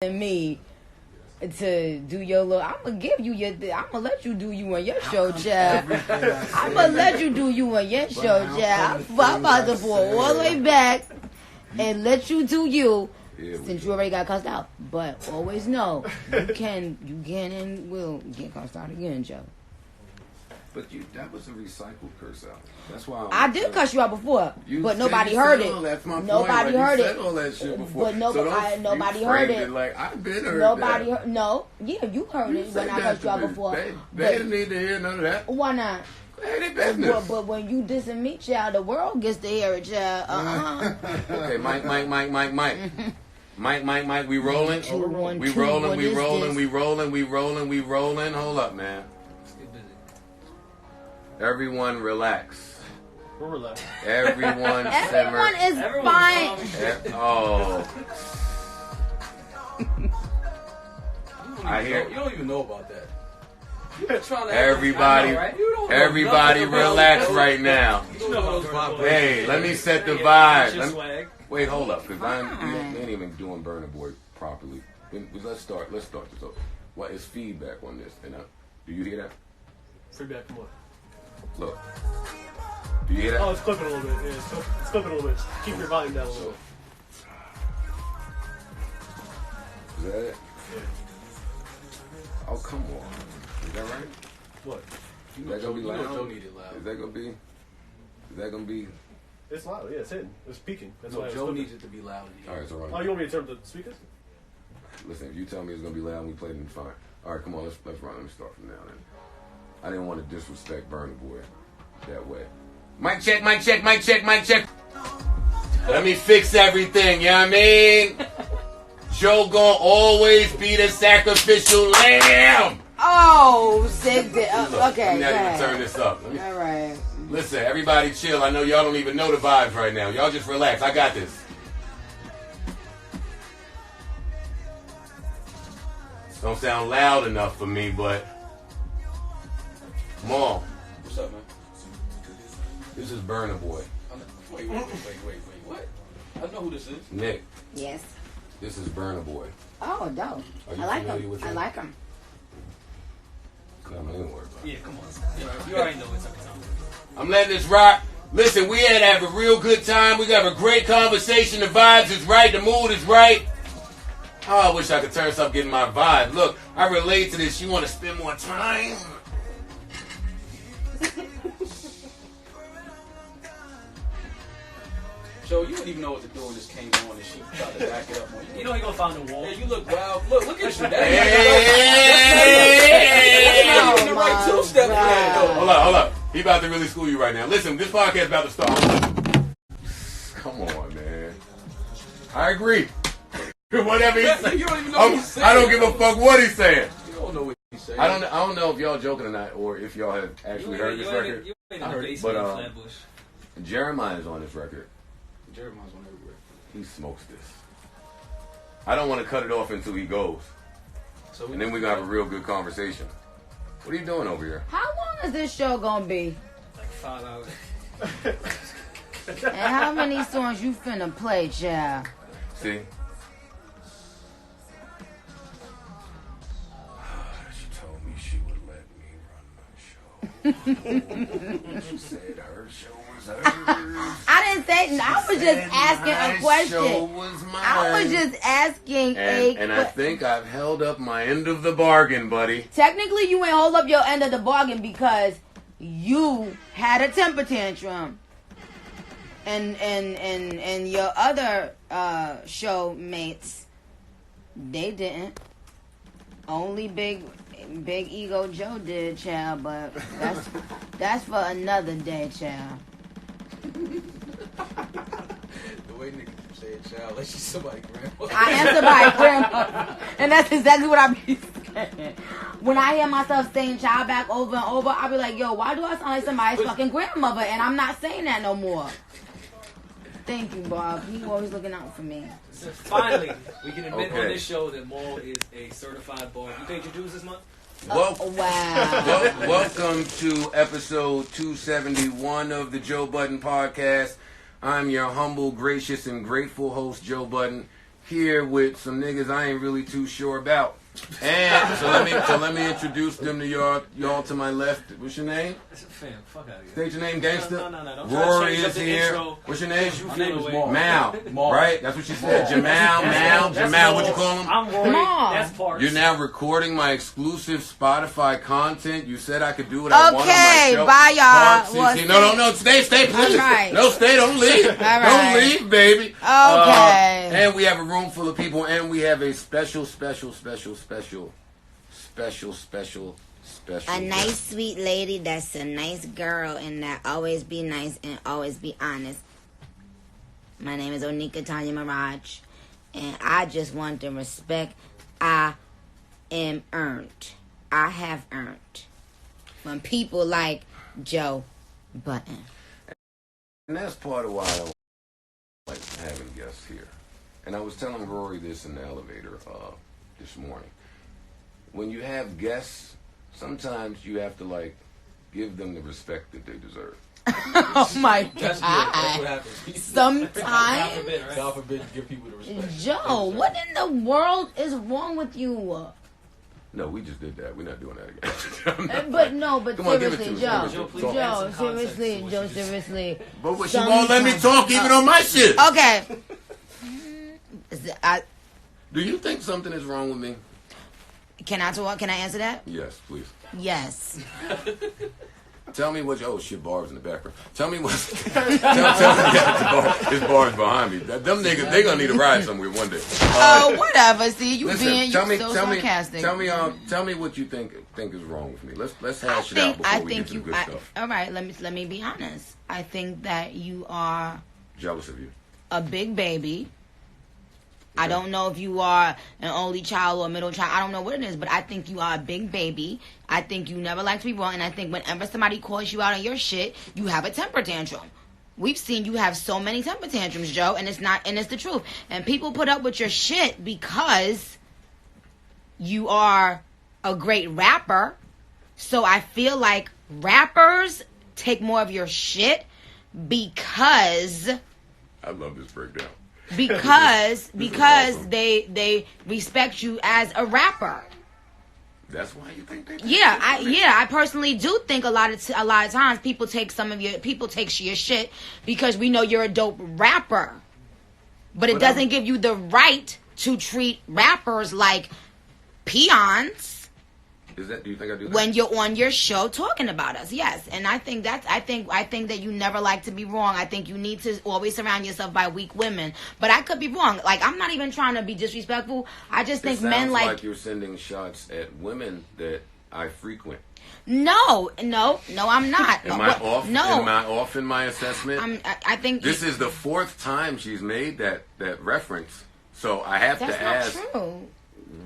me to do your little. I'm gonna give you your. I'm gonna let you do you on your show, child. I'm gonna let you do you on your show, child. I'm about to pull all the way back and let you do you. Since you already got cussed out, but always know you can and will get cussed out again, Joe. But that was a recycled curse out. That's why I did cuss you out before, but nobody heard it. Nobody heard it. All that shit before. But nobody heard it. Like I've been heard nobody that. Heard. No, yeah, you heard it when I cussed you out before. They didn't need to hear none of that. Why not? Hey, business. But when you dissing me, child, the world gets to hear it, child. Okay, Mike. Mike, we rolling? We rolling. Hold up, man. Everyone relax. We're relaxed. Everyone Everyone is fine. I hear. You don't even know about that. Everybody relax right now. Hey, let me set the vibe. Wait, hold up, because we ain't even doing Burna Boy properly. Let's start this off. What is feedback on this? And do you hear that? Feedback from what? Look. Do you hear that? Oh, it's clipping a little bit. Yeah, it's clipping a little bit. Keep your volume down a little bit. Is that it? Yeah. Oh, come on. Is that right? What? Is that gonna be loud? Joe needed loud. Is that gonna be? It's loud. Yeah, it's hitting. It's peaking. That's why Joe needs it to be loud. All right, so right. Oh, you want me to turn the speakers? Listen, if you tell me it's gonna be loud and we play it, then fine. All right, come on, let's run. Let me start from now. Then I didn't want to disrespect Burna Boy that way. Mic check. Let me fix everything. You know what I mean? Joe gonna always be the sacrificial lamb. Oh, sick. Okay. Let me not even turn this up. All right. Listen, everybody chill. I know y'all don't even know the vibes right now. Y'all just relax. I got this. Don't sound loud enough for me, but Mom. What's up, man? This is Burna Boy. Wait. What? I know who this is. Nick. Yes. This is Burna Boy. Oh, dope. Are you I like familiar him. with I him? like him. Come on, don't worry about it. Yeah, come on. You already know it's up. I'm letting this rock. Listen, we had to have a real good time. We got a great conversation. The vibes is right. The mood is right. Oh, I wish I could turn up getting my vibe. Look, I relate to this. You want to spend more time? Joe, you didn't even know what to do when this came on and she tried to back it up on you. You know he gonna find the wall. Yeah, you look wild. Look at you. Hey! The right two-step there, though. Hold up. He about to really school you right now. Listen, this podcast about to start. Come on, man. I agree. Whatever he's saying. You don't even know what he's saying. I don't give a fuck what he's saying. You don't know what he's saying. I don't know if y'all joking or not, or if y'all have actually heard this record. I heard it, but Jeremiah is on this record. Jeremiah's on everywhere. He smokes this. I don't want to cut it off until he goes, and then we gonna have a real good conversation. What are you doing over here? How long is this show gonna be? like 5 hours. And how many songs you finna play, child? See? She told me she would let me run my show. She said her show was hers. I didn't say. I was just asking a question. Show was mine. I was just asking and I think I've held up my end of the bargain, buddy. Technically, you ain't hold up your end of the bargain because you had a temper tantrum, and your other show mates, they didn't. Only big ego Joe did, child. But that's for another day, child. The way Nicki said child, like she's somebody's grandma. I am somebody's grandma. And that's exactly what I be saying. When I hear myself saying child back over and over, I be like, yo, why do I sound like somebody's fucking grandmother? And I'm not saying that no more. Thank you, Bob. You always looking out for me. So finally, we can admit on this show that Maul is a certified bar. You paid your dues this month? Wow. Welcome to episode 271 of the Joe Budden Podcast. I'm your humble, gracious, and grateful host, Joe Budden, here with some niggas I ain't really too sure about. And so let me introduce them to y'all to my left. What's your name? Fam, fuck out of here. State your name, gangster. No. Rory is here. What's your name? My name is Mal. Right? That's what she said. Jamal. What you call him? I'm Rory. That's Parks. You're now recording my exclusive Spotify content. You said I could do what I want on my show. Okay, bye y'all. No. Stay, please. Right. No, stay. Don't leave. All right. Don't leave, baby. Okay. And we have a room full of people, and we have a special. A nice, sweet lady that's a nice girl and that always be nice and always be honest. My name is Onika Tanya Minaj, and I just want the respect I am earned. I have earned from people like Joe Budden. And that's part of why I like having guests here. And I was telling Rory this in the elevator this morning. When you have guests, sometimes you have to like give them the respect that they deserve. Oh my God! That's what happens. Sometimes, God forbid you give people the respect. Joe, what in the world is wrong with you? No, we just did that. We're not doing that again. But Come on, give it to seriously, me. Joe, seriously. But she won't let me talk even on my shit. Okay. Do you think something is wrong with me? Can I talk? Can I answer that? Yes, please. Yes. Tell me what. Oh shit, bars in the background. Tell me what. tell me. His bars behind me. Them niggas, they gonna need a ride somewhere one day. Whatever. See, you listen, being so sarcastic. Tell me what you think is wrong with me. Let's hash it out before we get to the good stuff. All right, let me be honest. I think that you are jealous of you. A big baby. I don't know if you are an only child or a middle child. I don't know what it is, but I think you are a big baby. I think you never like to be wrong, and I think whenever somebody calls you out on your shit, you have a temper tantrum. We've seen you have so many temper tantrums, Joe, and it's the truth. And people put up with your shit because you are a great rapper. So I feel like rappers take more of your shit because I love this breakdown. Because awesome. they respect you as a rapper. That's why you think they. I personally do think a lot of times people take your shit because we know you're a dope rapper, but it doesn't give you the right to treat rappers like peons. Do you think I do that? When you're on your show talking about us, yes. And I think that you never like to be wrong. I think you need to always surround yourself by weak women. But I could be wrong. Like, I'm not even trying to be disrespectful. I just think men like you're sending shots at women that I frequent. No, I'm not. Am I off? No. Am I off in my assessment? I think this is the fourth time she's made that reference. So I have to ask. That's not true.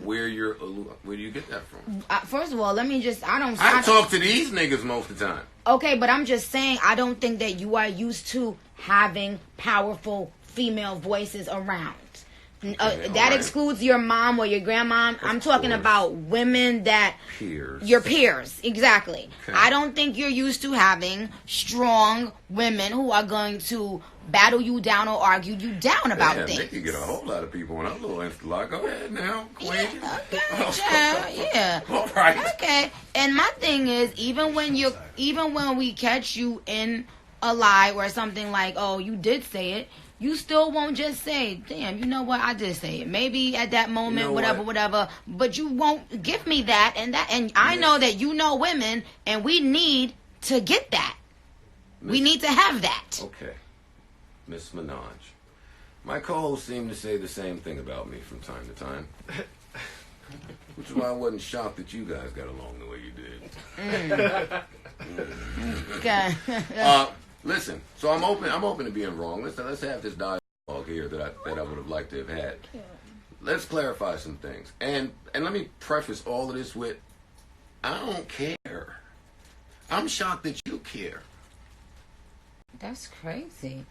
Where do you get that from? First of all, let me just, I talk to these niggas most of the time. Okay, but I'm just saying, I don't think that you are used to having powerful female voices around. That excludes your mom or your grandma. I'm talking about women that... Peers. Your peers, exactly. Okay. I don't think you're used to having strong women who are going to battle you down or argue you down about things. Nicki get a whole lot of people on her little Insta. Go ahead now, queen. Yeah, okay, yeah. All right. Okay. And my thing is, even when we catch you in a lie or something like, oh, you did say it, you still won't just say, damn, you know what, I did say it. Maybe at that moment, whatever. But you won't give me that. And I know that you know women, and we need to get that. We need to have that. Okay. Miss Minaj. My co-hosts seem to say the same thing about me from time to time. Which is why I wasn't shocked that you guys got along the way you did. Okay. Listen, so I'm open to being wrong. Let's have this dialogue here that I would have liked to have had. Let's clarify some things. And let me preface all of this with, I don't care. I'm shocked that you care. That's crazy.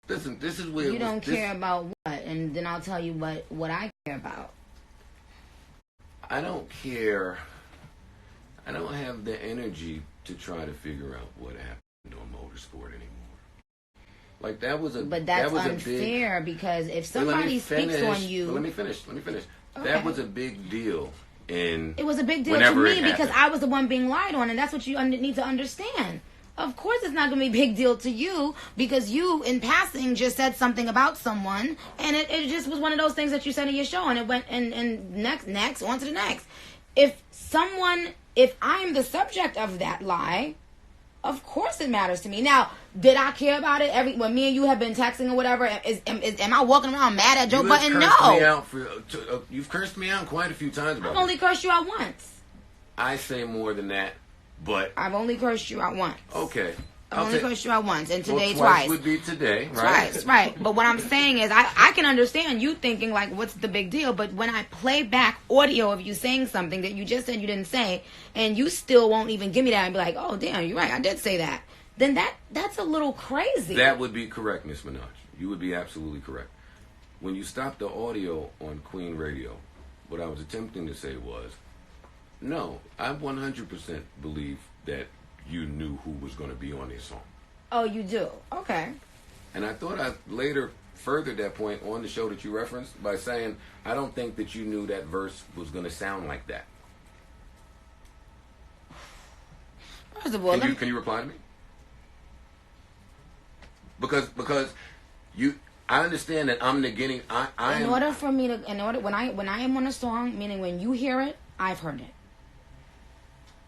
Listen, this is where you don't care about what, and then I'll tell you what I care about. I don't care. I don't have the energy to try to figure out what happened on motorsport anymore. Like that was a. But that's that was unfair because if somebody speaks on you, let me finish. Okay. That was a big deal. It was a big deal to me because I was the one being lied on, and that's what you need to understand. Of course, it's not going to be a big deal to you because you, in passing, just said something about someone, and it just was one of those things that you said in your show, and it went and next, on to the next. If I'm the subject of that lie, of course it matters to me. Now, did I care about it when me and you have been texting or whatever? Am I walking around mad at Joe Budden? No. You've cursed me out quite a few times about I've only cursed you out once. I say more than that, but I've only cursed you out once. Okay. I've only cursed you out once, and today twice would be today, right? Twice, right. But what I'm saying is, I can understand you thinking, like, what's the big deal? But when I play back audio of you saying something that you just said you didn't say, and you still won't even give me that and be like, oh, damn, you're right, I did say that, then that's a little crazy. That would be correct, Miss Minaj. You would be absolutely correct. When you stopped the audio on Queen Radio, what I was attempting to say was, no, I 100% believe that you knew who was going to be on this song. Oh, you do? Okay. And I thought I later furthered that point on the show that you referenced by saying, I don't think that you knew that verse was going to sound like that. First of all, can you reply to me? Because I understand that I'm negating. When I am on a song, meaning when you hear it, I've heard it.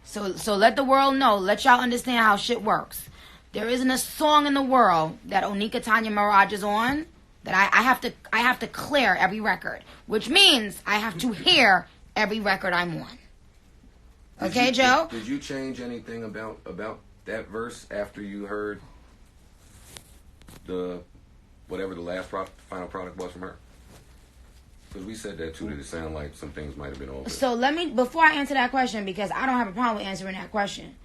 So let the world know. Let y'all understand how shit works. There isn't a song in the world that Onika Tanya Mirage is on that I have to clear every record, which means I have to hear every record I'm on. Okay, Joe? Did you change anything about that verse after you heard whatever the last final product was from her? Because we said that too, that it sounded like some things might have been altered. So before I answer that question, because I don't have a problem with answering that question,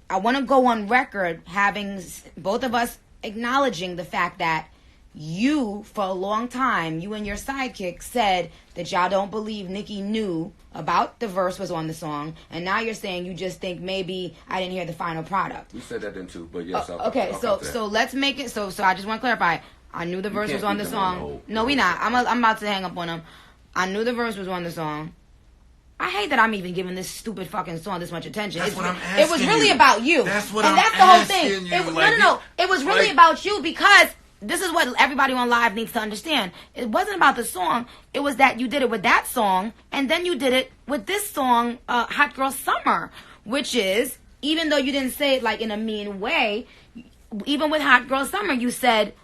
I want to go on record having both of us acknowledging the fact that you, for a long time, you and your sidekick said that y'all don't believe Nicki knew about the verse was on the song, and now you're saying you just think maybe I didn't hear the final product. We said that then too, but yes. So let's make it so I just want to clarify. I knew the verse was on the song. No, we not. I'm about to hang up on him. I knew the verse was on the song. I hate that I'm even giving this stupid fucking song this much attention. That's what I'm asking. It was really about you. That's what and I'm that's the whole thing. No. It was really about you because this is what everybody on live needs to understand. It wasn't about the song. It was that you did it with that song, and then you did it with this song, Hot Girl Summer, which is, even though you didn't say it like in a mean way, even with Hot Girl Summer, you said,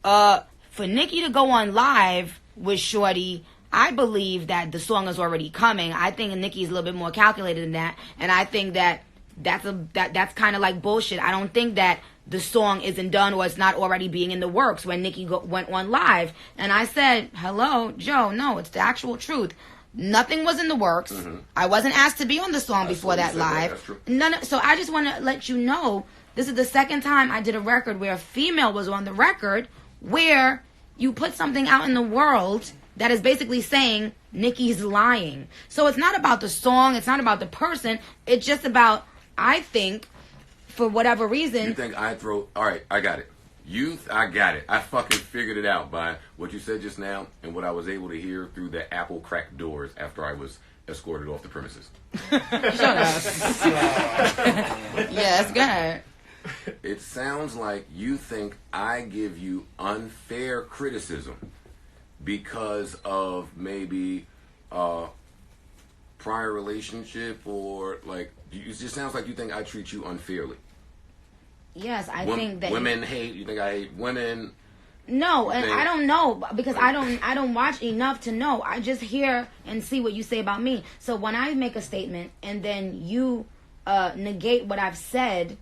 for Nicki to go on live with Shorty, I believe that the song is already coming. I think Nicki's a little bit more calculated than that, and I think that that's kind of like bullshit. I don't think that the song isn't done or it's not already being in the works when Nicki went on live. And I said, hello, Joe, no, it's the actual truth. Nothing was in the works. Mm-hmm. I wasn't asked to be on the song before that live. So I just want to let you know, this is the second time I did a record where a female was on the record, where you put something out in the world that is basically saying Nicki's lying. So it's not about the song, it's not about the person, it's just about, I think, for whatever reason. You think alright, I got it. I got it. I fucking figured it out by what you said just now and what I was able to hear through the Apple cracked doors after I was escorted off the premises. Shut up. Yes, go ahead. It sounds like you think I give you unfair criticism because of maybe prior relationship, or like it just sounds like you think I treat you unfairly. Yes, I think that women hate. You think I hate women? No, and I don't know because I don't watch enough to know. I just hear and see what you say about me. So when I make a statement and then you negate what I've said,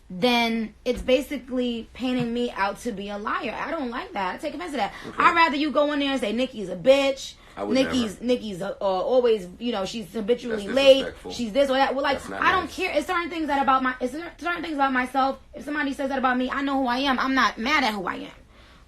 then it's basically painting me out to be a liar. I don't like that. I take offense to that. Okay. I'd rather you go in there and say Nicki's a bitch. Nicki's always, she's habitually late. She's this or that. Well, like, I don't care. It's certain things about myself. If somebody says that about me, I know who I am. I'm not mad at who I am.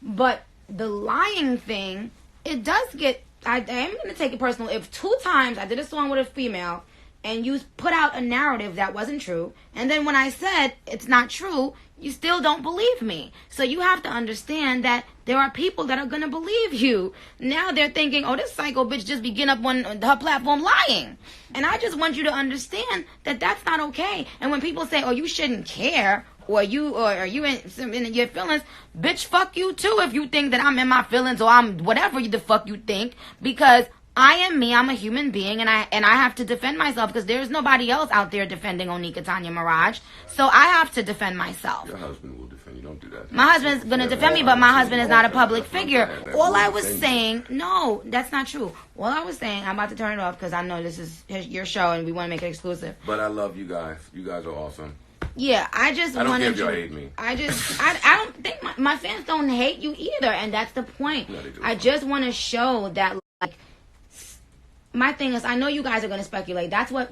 But the lying thing, it does get. I am going to take it personal. If 2 times I did a song with a female, and you put out a narrative that wasn't true, and then when I said it's not true, you still don't believe me. So you have to understand that there are people that are going to believe you. Now they're thinking, oh, this psycho bitch just be getting up on her platform lying. And I just want you to understand that that's not okay. And when people say, oh, you shouldn't care, or are you in your feelings, bitch, fuck you too if you think that I'm in my feelings or I'm whatever the fuck you think, because I am me. I'm a human being, and I have to defend myself because there's nobody else out there defending Onika Tanya Mirage. So I have to defend myself. Your husband will defend you. Don't do that. My husband's gonna defend me, but my husband is not a public figure. All I was saying, no, that's not true. All I was saying, I'm about to turn it off because I know this is your show and we want to make it exclusive. But I love you guys. You guys are awesome. Yeah, I don't care if y'all hate me. I don't think my fans don't hate you either, and that's the point. No, they do. I just want to show that, like, my thing is, I know you guys are going to speculate. That's what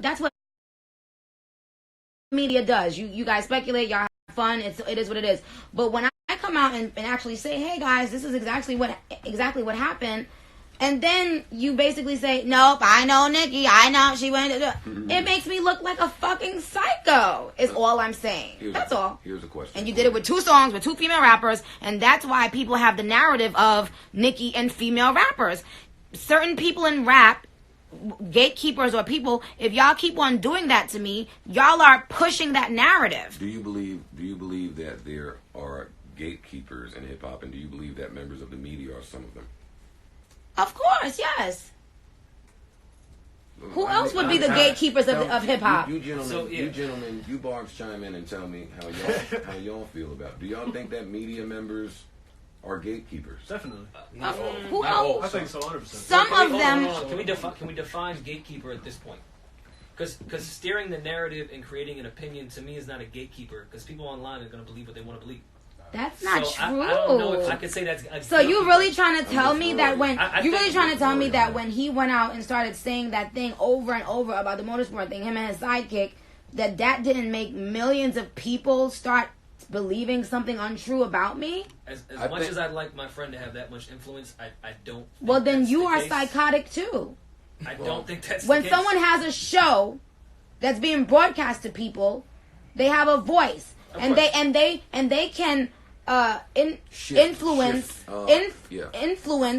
media does. You guys speculate, y'all have fun. It is what it is. But when I come out and actually say, hey guys, this is exactly what happened, and then you basically say, nope, I know Nicki, I know she went. It makes me look like a fucking psycho. Is all I'm saying. That's all. Here's a question. And you did it with 2 songs with 2 female rappers, and that's why people have the narrative of Nicki and female rappers. Certain people in rap, gatekeepers or people, if y'all keep on doing that to me, y'all are pushing that narrative. Do you believe that there are gatekeepers in hip hop, and do you believe that members of the media are some of them? Of course, yes. Who else would be the gatekeepers of hip hop? You gentlemen, you barbs chime in and tell me how y'all feel about it. Do y'all think that media members are gatekeepers? Definitely. Who else? I think so, 100%. Some of them. Can we define gatekeeper at this point? Because steering the narrative and creating an opinion to me is not a gatekeeper. Because people online are going to believe what they want to believe. That's not true. I don't know if I could say that's. So you really trying to tell me that when he went out and started saying that thing over and over about the motorsport thing, him and his sidekick, that didn't make millions of people start believing something untrue about me? As much as I'd like my friend to have that much influence, I don't. Well, then you are psychotic too. I don't think that's when the case. someone has a show that's being broadcast to people, they have a voice, and they can influence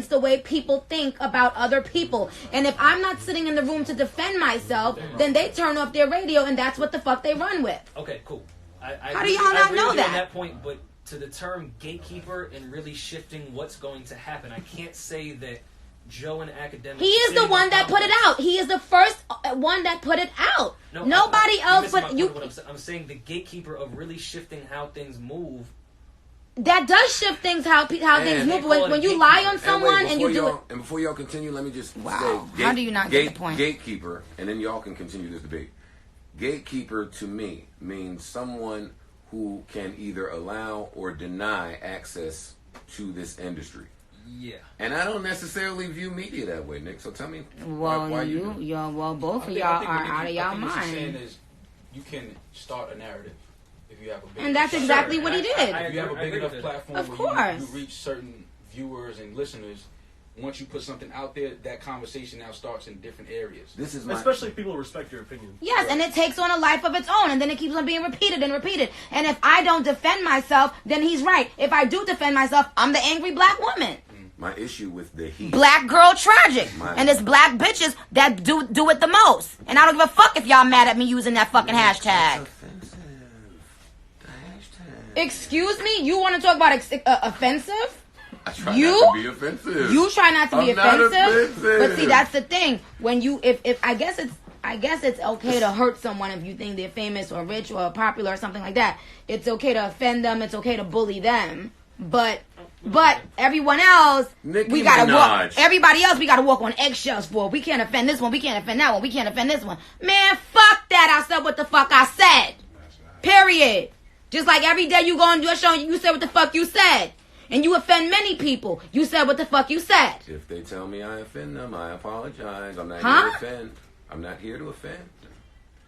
the way people think about other people. And if I'm not sitting in the room to defend myself, then they turn off their radio, and that's what the fuck they run with. Okay, cool. How do y'all not know that? At that point, but to the term gatekeeper and really shifting what's going to happen, I can't say that Joe and Academic. He is the one that put it out. He is the first one that put it out. Nobody else but you. I'm saying the gatekeeper of really shifting how things move. That does shift things how things move. When you lie on someone and you do it. And before y'all continue, let me just say, how do you not get the point? Gatekeeper, and then y'all can continue this debate. Gatekeeper to me means someone who can either allow or deny access to this industry. Yeah. And I don't necessarily view media that way, Nick. So tell me why both of y'all are out of y'all mind. What you're saying is you can start a narrative if you have a big and that's exactly what he did. If you have a big enough platform where you reach certain viewers and listeners, once you put something out there, that conversation now starts in different areas. Especially if people respect your opinion. Yes, and it takes on a life of its own, and then it keeps on being repeated and repeated. And if I don't defend myself, then he's right. If I do defend myself, I'm the angry black woman. My issue with the heat. Black girl tragic. And it's black bitches that do it the most. And I don't give a fuck if y'all mad at me using that fucking hashtag. Offensive. The hashtag. Excuse me? You want to talk about offensive? I try not to be offensive. You try not to be offensive. Not offensive. But see, that's the thing. When you if I guess it's okay to hurt someone if you think they're famous or rich or popular or something like that. It's okay to offend them. It's okay to bully them. But everyone else, Nicki we gotta Minaj. walk. Everybody else, we gotta walk on eggshells for. We can't offend this one. We can't offend that one. We can't offend this one. Man, fuck that. I said what the fuck I said. Period. Just like every day you go and do a show, you said what the fuck you said. And you offend many people. You said what the fuck you said. If they tell me I offend them, I apologize. I'm not here to offend. I'm not here to offend.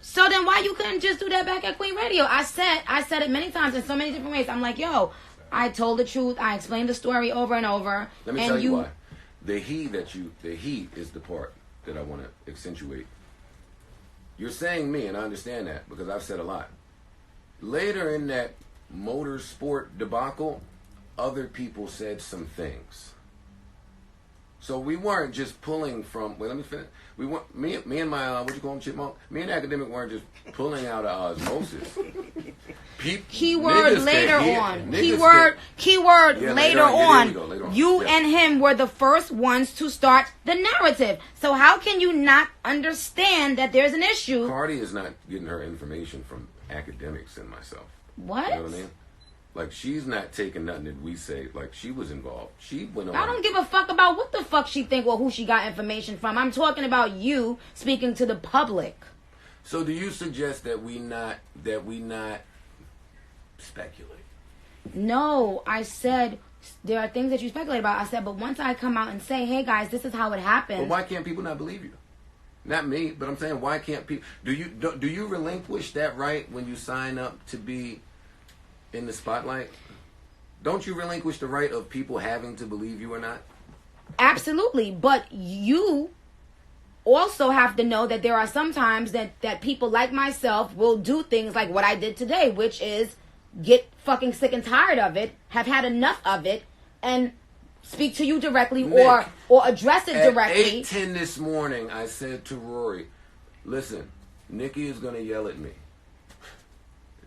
So then why you couldn't just do that back at Queen Radio? I said it many times in so many different ways. I'm like, yo, I told the truth. I explained the story over and over. Let me tell you why. The he is the part that I want to accentuate. you're saying me, and I understand that because I've said a lot. Later in that motorsport debacle, other people said some things. So we weren't just pulling from. Wait, let me finish. We weren't. Me and my what you call him, chipmunk. Me and Academic weren't just pulling out of osmosis. Keyword later on. Keyword later on. You and him were the first ones to start the narrative. So how can you not understand that there's an issue? Cardi is not getting her information from academics and myself. What? You know what I mean? Like, she's not taking nothing that we say. Like, she was involved. She went on. I don't give a fuck about what the fuck she think or who she got information from. I'm talking about you speaking to the public. So do you suggest that we not speculate? No, I said there are things that you speculate about. I said, but once I come out and say, hey guys, this is how it happened. But why can't people not believe you? Not me, but I'm saying, why can't people? Do you relinquish that right when you sign up to be in the spotlight? Don't you relinquish the right of people having to believe you or not? Absolutely, but you also have to know that there are some times that people like myself will do things like what I did today, which is get fucking sick and tired of it, have had enough of it, and speak to you directly, Nick, or address it directly. At 8:10 this morning, I said to Rory, listen, Nicki is going to yell at me.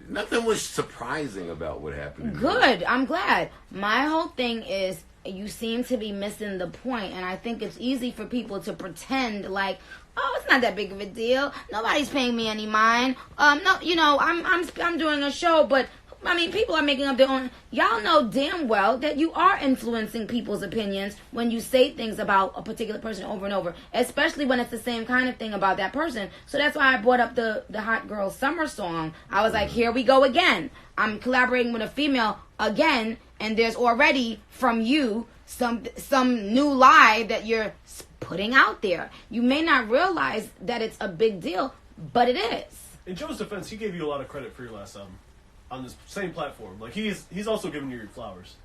Nothing was surprising about what happened. Good. I'm glad. My whole thing is you seem to be missing the point, and I think it's easy for people to pretend like, oh, it's not that big of a deal. Nobody's paying me any mind. No, you know, I'm doing a show, but I mean, people are making up their own. Y'all know damn well that you are influencing people's opinions when you say things about a particular person over and over, especially when it's the same kind of thing about that person. So that's why I brought up the Hot Girl Summer song. I was like, here we go again. I'm collaborating with a female again, and there's already from you some new lie that you're putting out there. You may not realize that it's a big deal, but it is. In Joe's defense, he gave you a lot of credit for your last album. On this same platform, like he's also giving you your flowers.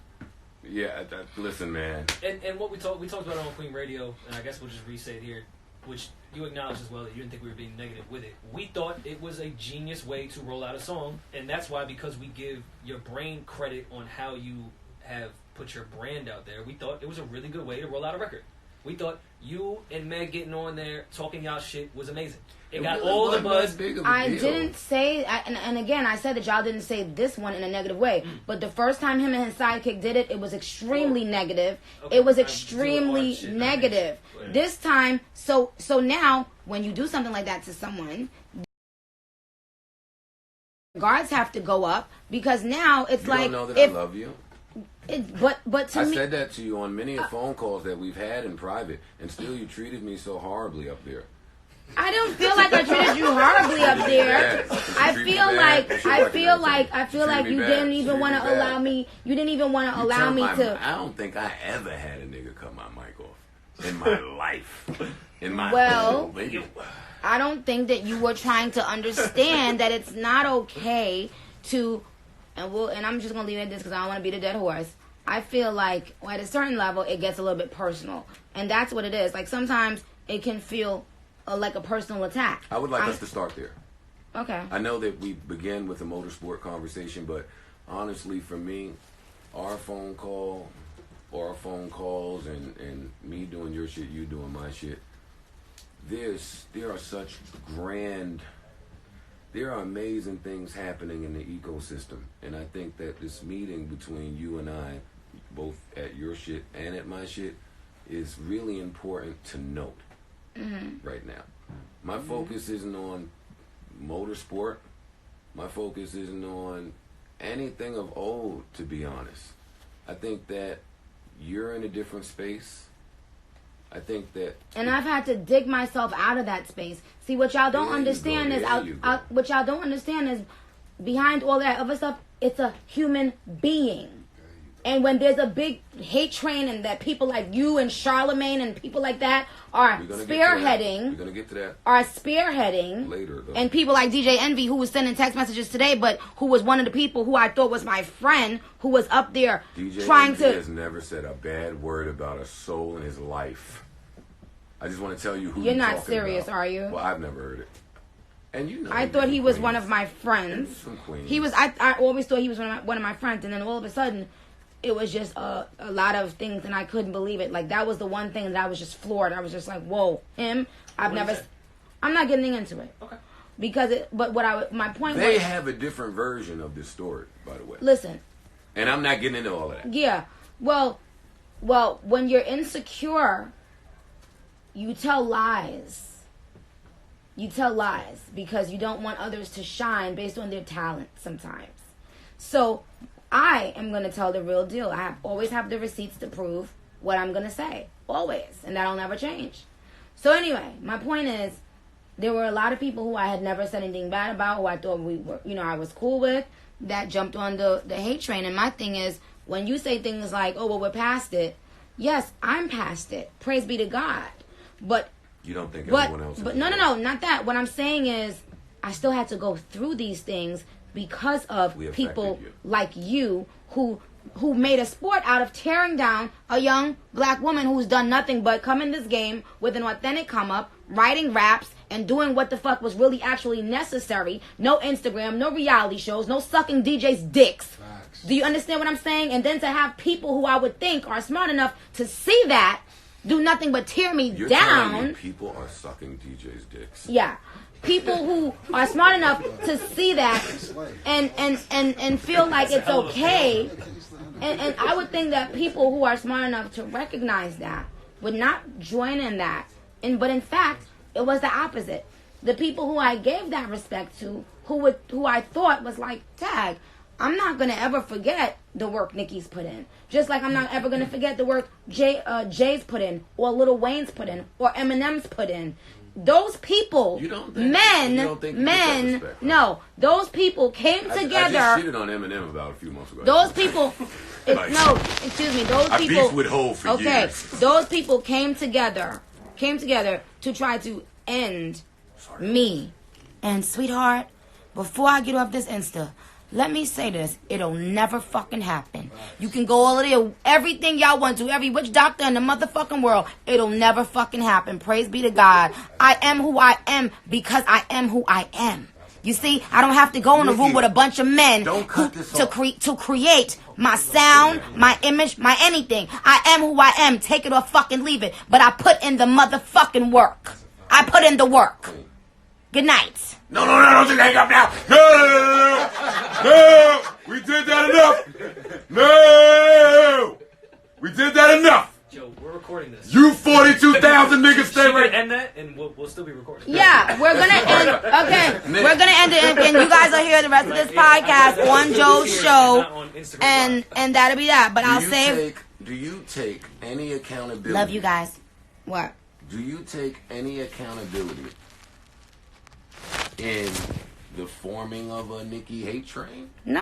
Yeah, listen, man. And what we talked about it on Queen Radio, and I guess we'll just re-say it here, which you acknowledged as well that you didn't think we were being negative with it. We thought it was a genius way to roll out a song, and that's why, because we give your brain credit on how you have put your brand out there, we thought it was a really good way to roll out a record. We thought you and Meg getting on there talking y'all shit was amazing. It got all the buzz. I didn't say, and again, I said that y'all didn't say this one in a negative way. But the first time him and his sidekick did it, it was extremely negative. Okay. It was extremely negative. This time, so now, when you do something like that to someone, guards have to go up, because now it's you like, don't know that I love you. But to I me, said that to you on many phone calls that we've had in private, and still you treated me so horribly up there. I don't feel like I treated you horribly up there. I feel like you didn't even want to allow me. You didn't even want to allow me to. I don't think I ever had a nigga cut my mic off in my life. I don't think that you were trying to understand that it's not okay to. And I'm just gonna leave it at this because I don't want to beat a dead horse. I feel like at a certain level it gets a little bit personal, and that's what it is. Like sometimes it can feel like a personal attack. I would like us to start there. Okay. I know that we begin with a motorsport conversation, but honestly, for me, our phone call or our phone calls and me doing your shit, you doing my shit, there are such grand. There are amazing things happening in the ecosystem, and I think that this meeting between you and I, both at your shit and at my shit, is really important to note right now. My focus isn't on motorsport. My focus isn't on anything of old, to be honest. I think that you're in a different space. I think that, and I've had to dig myself out of that space. See, what y'all don't understand is what y'all don't understand is behind all that other stuff, it's a human being. And when there's a big hate train, and that people like you and Charlemagne and people like that are spearheading, we're gonna get to that. Are spearheading later, though. And people like DJ Envy, who was sending text messages today, but who was one of the people who I thought was my friend, who was up there DJ trying Envy to. has never said a bad word about a soul in his life. I just want to tell you who you're not serious, about. Are you? Well, I've never heard it. And you know, I thought he was one of my friends. He was. I always thought he was one of my friends, and then all of a sudden, it was just a lot of things, and I couldn't believe it. Like, that was the one thing that I was just floored. I was just like, whoa, him. I'm not getting into it. Okay. Because my point was, they have a different version of this story, by the way. Listen. And I'm not getting into all of that. Yeah. Well, when you're insecure, you tell lies. You tell lies because you don't want others to shine based on their talent sometimes. So I am going to tell the real deal. I always have the receipts to prove what I'm going to say. Always. And that'll never change. So anyway, my point is, there were a lot of people who I had never said anything bad about, who I thought we were, I was cool with, that jumped on the hate train. And my thing is, when you say things like, oh, well, we're past it. Yes, I'm past it. Praise be to God. But you don't think everyone else is? But no, not that. What I'm saying is, I still had to go through these things because of people like you who made a sport out of tearing down a young black woman who's done nothing but come in this game with an authentic come up, writing raps, and doing what the fuck was really actually necessary. No Instagram, no reality shows, no sucking DJs' dicks. Facts. Do you understand what I'm saying? And then to have people who I would think are smart enough to see that do nothing but tear me You're down. Telling me people are sucking DJs' dicks. Yeah. People who are smart enough to see that and feel like it's okay. And I would think that people who are smart enough to recognize that would not join in that. But in fact, it was the opposite. The people who I gave that respect to, who I thought was like, tag, I'm not going to ever forget the work Nicki's put in. Just like I'm not ever going to forget the work Jay's put in, or Lil Wayne's put in, or Eminem's put in. Those people, those people came together. I just shitted on Eminem about a few months ago. Those people, those I people. beefed with Hov for years. Those people came together to try to end me. And sweetheart, before I get off this Insta, let me say this. It'll never fucking happen. You can go all of there, everything y'all want to, every witch doctor in the motherfucking world. It'll never fucking happen. Praise be to God. I am who I am because I am who I am. You see, I don't have to go in a room with a bunch of men to create my sound, my image, my anything. I am who I am. Take it or fucking leave it. But I put in the motherfucking work. I put in the work. Good night. No, don't you hang up now. No, we did that enough. No, we did that enough. Joe, we're recording this. You 42,000 niggas stay right. End that, and we'll still be recording. Yeah, we're gonna end. Okay, we're gonna end it, and you guys will hear the rest of this podcast on Joe's show, and that'll be that. But I'll save. Do you take any accountability? Love you guys. What? Do you take any accountability in the forming of a Nicki hate train? No.